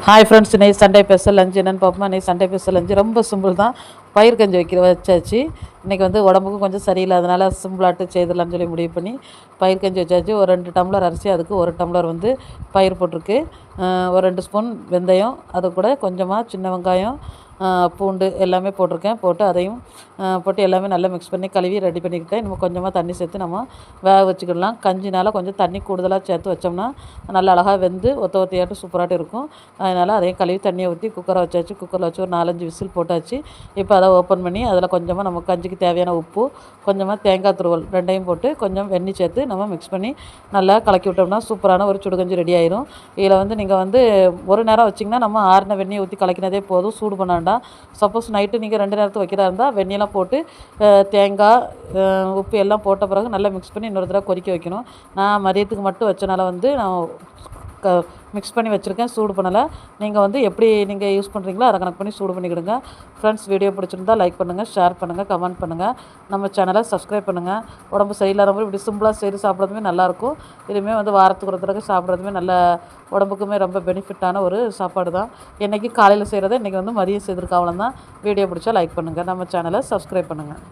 Hi friends, இன்னைக்கு Sunday special lunch என்னென்னு பார்ப்போமா. இன்னைக்கு சண்டே ஸ்பெஷல் லஞ்சு ரொம்ப சிம்பிள் தான். பயிர் கஞ்சி வச்சாச்சு. இன்றைக்கி வந்து உடம்புக்கும் கொஞ்சம் சரியில்லை, அதனால் சிம்பிளாட்டு செய்திடலான்னு சொல்லி முடிவு பண்ணி பயிர் கஞ்சி வச்சாச்சு. ஒரு 2 டம்ளர் அரிசி, அதுக்கு 1 டம்ளர் வந்து பயிர் போட்டிருக்கு. ஒரு 2 ஸ்பூன் வெந்தயம், அது கூட கொஞ்சமாக சின்ன வெங்காயம், பூண்டு எல்லாமே போட்டிருக்கேன். போட்டு அதையும் போட்டு எல்லாமே நல்லா மிக்ஸ் பண்ணி கழுவி ரெடி பண்ணிக்கிட்டேன். நம்ம கொஞ்சமாக தண்ணி சேர்த்து நம்ம வேக வச்சுக்கிடலாம். கஞ்சினால் கொஞ்சம் தண்ணி கூடுதலாக சேர்த்து வச்சோம்னா நல்லா அழகாக வெந்து ஒத்தையாட்டும் சூப்பராகட்டும் இருக்கும். அதனால் அதையும் கழுவி தண்ணியை ஊற்றி குக்கரை வச்சாச்சு. குக்கரில் வச்சு ஒரு 4-5 விசில் போட்டாச்சு. இப்போ அதை ஓப்பன் பண்ணி அதில் கொஞ்சமாக நம்ம கஞ்சிக்கு தேவையான உப்பு, கொஞ்சமாக தேங்காய் துருவல் ரெண்டையும் போட்டு கொஞ்சம் வெண்ணெய் சேர்த்து நம்ம மிக்ஸ் பண்ணி நல்லா கலக்கி விட்டோம்னா சூப்பரான ஒரு சுடுகஞ்சி ரெடி ஆயிரும். இதில் வந்து நீங்கள் வந்து ஒரு நேரம் வச்சிங்கன்னா நம்ம ஆறின வெண்ணெயை ஊற்றி கலக்கினதே போதும், சூடு பண்ண வேண்டாம். சப்போஸ் நைட்டு நீங்கள் 2 நேரத்துக்கு வைக்கிறதா இருந்தால் வெண்ணெயெல்லாம் போட்டு தேங்காய், உப்பு எல்லாம் போட்ட பிறகு நல்லா மிக்ஸ் பண்ணி இன்னொரு தடவை கொதிக்க வைக்கணும். நான் மதியத்துக்கு மட்டும் வச்சனால வந்து நான் மிக்ஸ் பண்ணி வச்சுருக்கேன், சூடு பண்ணலை. நீங்கள் வந்து எப்படி நீங்கள் யூஸ் பண்ணுறீங்களோ அதை கணக்கு பண்ணி சூடு பண்ணிக்கிடுங்க. ஃப்ரெண்ட்ஸ், வீடியோ பிடிச்சிருந்தால் லைக் பண்ணுங்கள், ஷேர் பண்ணுங்கள், கமெண்ட் பண்ணுங்கள். நம்ம சேனலை சப்ஸ்கிரைப் பண்ணுங்கள். உடம்பு சரியில்லாதவங்க இப்படி சிம்பிளாக செய்து சாப்பிட்றதுமே நல்லாயிருக்கும். இதுவுமே வந்து வாரத்துக்கு ஒரு தடவை சாப்பிட்றதுமே நல்ல உடம்புக்குமே ரொம்ப பெனிஃபிட்டான ஒரு சாப்பாடு தான். இன்றைக்கி காலையில் செய்கிறத இன்றைக்கி வந்து மதியம் செய்திருக்க. அவ்வளோதான். வீடியோ பிடிச்சா லைக் பண்ணுங்கள், நம்ம சேனலை சப்ஸ்கிரைப் பண்ணுங்கள்.